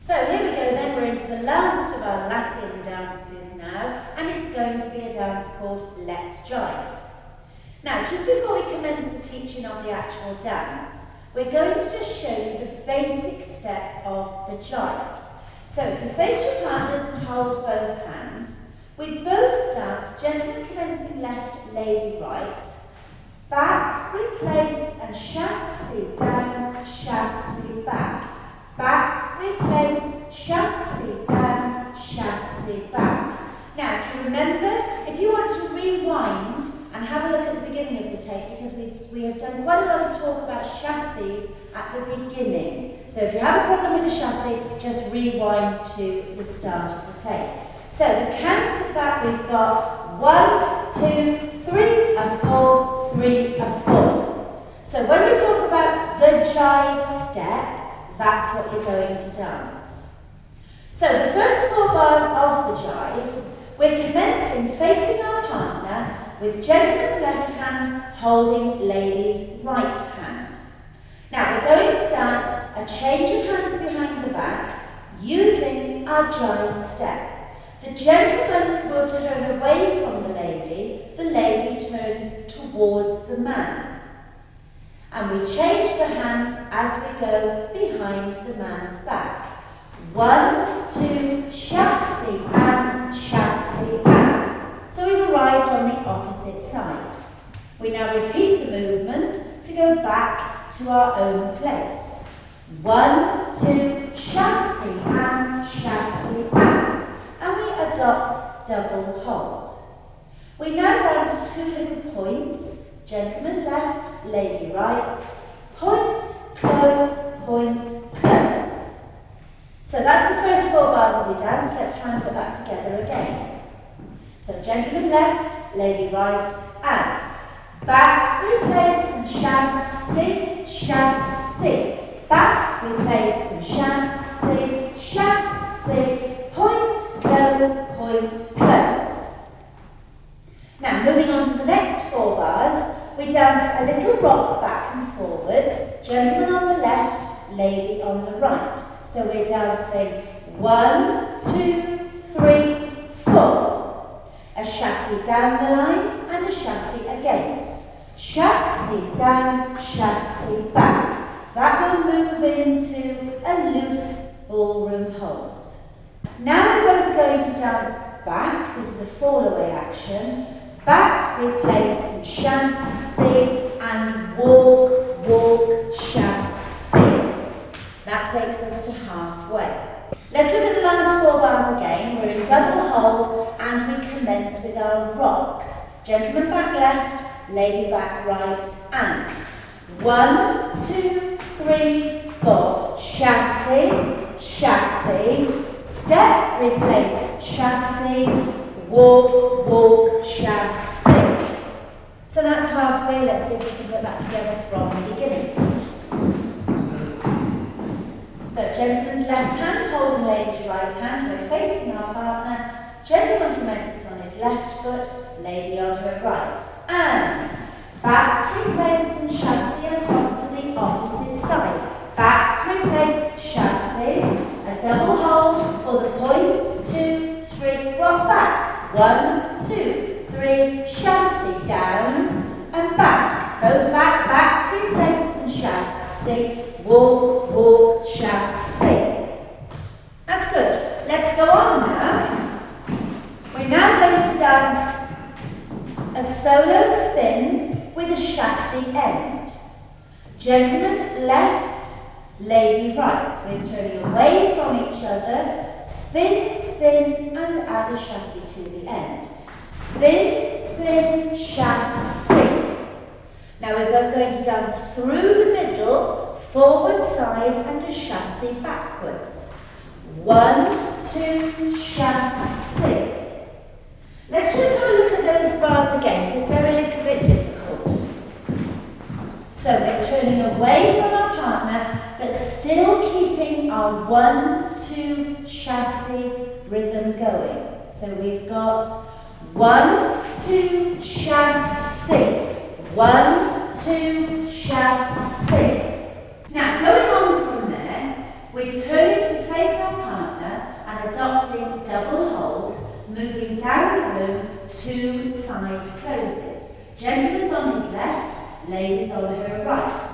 So here we go then, we're into the last of our Latin dances now, and it's going to be a dance called Let's Jive. Now, just before we commence the teaching of the actual dance, we're going to just show you the basic step of the jive. So if you face your partners and hold both hands, we both dance, gentlemen commencing left, lady right, back, replace, and chassé down, chassé back. Back, replace, chassé down, chassé back. Now, if you remember, if you want to rewind and have a look at the beginning of the tape, because we have done quite a lot of talk about chassis at the beginning. So if you have a problem with the chassis, just rewind to the start of the tape. So the count of that, we've got 1, 2, 3, a 4, 3, a 4. So when we talk about the jive step, that's what you're going to dance. So the first 4 bars of the jive, we're commencing facing our partner with gentleman's left hand holding lady's right hand. Now we're going to dance a change of hands behind the back using our jive step. The gentleman will turn away from the lady turns towards the man. And we change the hands as we go behind the man's back. 1, 2, chassé and. So we've arrived on the opposite side. We now repeat the movement to go back to our own place. 1, 2, chassé and. And we adopt double hold. We now dance 2 little points. Gentleman left, lady right, point, close, close. So that's the first 4 bars of the dance. Let's try and put that together again. So gentleman left, lady right, and back, replace, and chassé, chassé. Back, replace, and chassé, chassé. Point, close. Now moving on to the next 4 bars, we dance a little rock back and forwards, gentleman on the left, lady on the right. So we're dancing 1, 2, 3, 4. A chassé down the line and a chassé against. Chassé down, chassé back. That will move into a loose ballroom hold. Now we're both going to dance back, this is a fall away action. Back, replace, and chassé, and walk, chassé. That takes us to halfway. Let's look at the last 4 bars again. We're in double hold, and we commence with our rocks. Gentleman back left, lady back right, and 1, 2, 3, 4. Chassé, step, replace, chassé, walk, chassé. So that's halfway. Let's see if we can put that together from the beginning. So gentleman's left hand holding lady's right hand. We're facing our partner. Gentleman commences on his left foot, lady on her right. And back, replace, and chassé across to the opposite side. Back, replace, chassé. A double hold for the points. 2, 3, rock back. 1, 2, 3, chassé down and back. Both back, replace, and chassé. Walk, chassé. That's good. Let's go on now. We're now going to dance a solo spin with a chassé end. Gentleman left, lady right. We're turning away from each other. Spin, and add a chassé to the end. Spin, chassé. Now we're both going to dance through the middle, forward side, and a chassé backwards. 1, 2, chassé. Let's just have a look at those bars again, because they're a little bit difficult. So we're turning away from our partner, but still keeping our 1, 2, chassé rhythm going. So we've got 1, 2, chassé. 1, 2, chassé. Now going on from there, we turn to face our partner adopting double hold, moving down the room, 2 side closes. Gentleman's on his left, lady's on her right.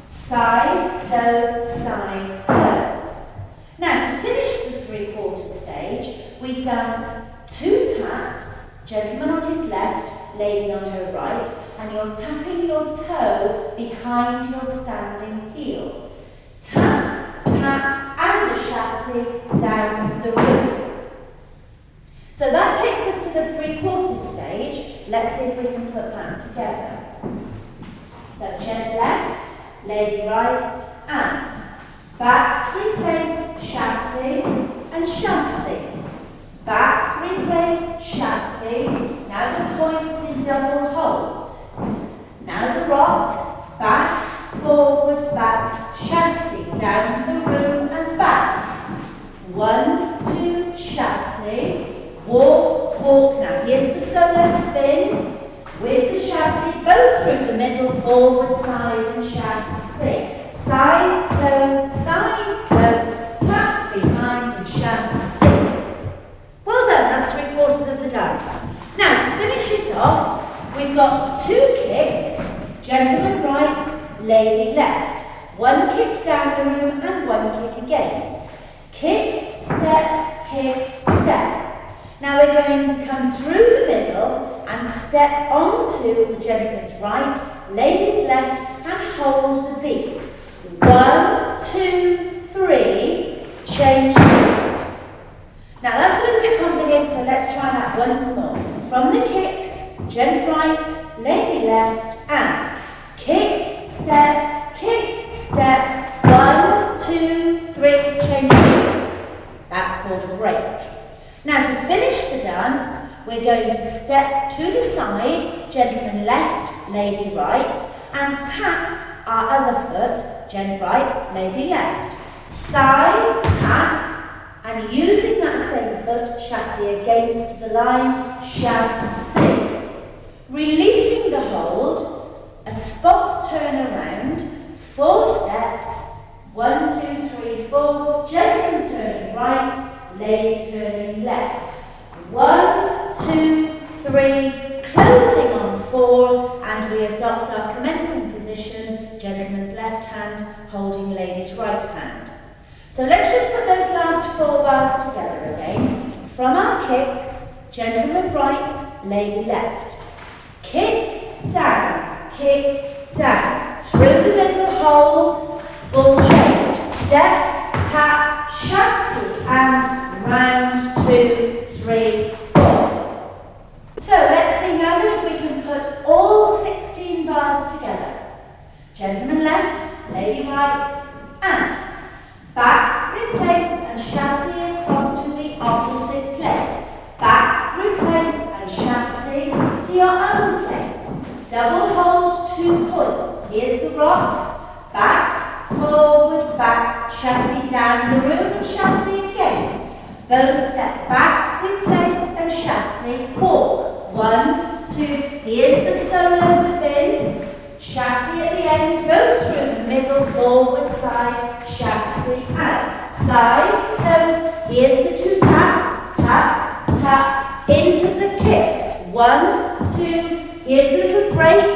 Side, close, side, close. Now to finish the 3/4 stage, we dance 2 taps, gentleman on his left, lady on her right, and you're tapping your toe behind your standing heel. Tap, tap, and a chassé down the room. So that takes us to the 3/4 stage. Let's see if we can put that together. So gent left, lady right, and back, replace, chassé, and chassé. Back, replace, chassé. Now the points in double hold. Now the rocks, back, forward, back, chassé, down the room and back. 1, 2, chassé, walk, walk. Now here's the solo spin with the chassé, both through the middle, forward, side and chassé. Side, close, tap behind and chassé. Well done, that's 3/4 of the dance. Now to finish it off, we've got 2 kicks, gentleman right, lady left. 1 kick down the room and 1 kick against. Kick, step. Now we're going to come through the middle and step onto the gentleman's right, lady's left, and hold the beat. 1, 2, 3, change feet. Now that's a little bit complicated, so let's try that once more. From the kicks, gent right, lady left, and kick, step, 1, 2, 3, change feet. That's called a break. Now to finish the dance, we're going to step to the side, gentleman left, lady right, and tap our other foot, gent right, lady left. Side, tap, and using that same foot, chassé against the line, chassé. Releasing the hold, a spot turn around, 4 steps, 1, 2, 3, 4, gentleman turning right, lady turning left. 1, 2, 3, closing on 4, and we adopt our commencing position, gentleman's left hand holding lady's right hand. So let's just put those last 4 bars together again. From our kicks, gentleman right, lady left. Kick, down, through the middle, hold, ball change, step, tap, chassé, and round, 2, 3, 4. So let's see now that if we can put all 16 bars together. Gentleman left, lady right, and back, replace, and chassé across to the opposite place. Back, replace, and chassé to your own place. Double hold, 2 points. Here's the rocks. Back, forward, back, chassé down the room, and chassé against. Both step back, replace, and chassé, walk. 1, 2, here's the solo spin. Chassé at the end, both through the middle, forward, side, chassé, and side, close. Here's the 2 taps, tap, tap, into the kicks. 1, 2, here's a little break,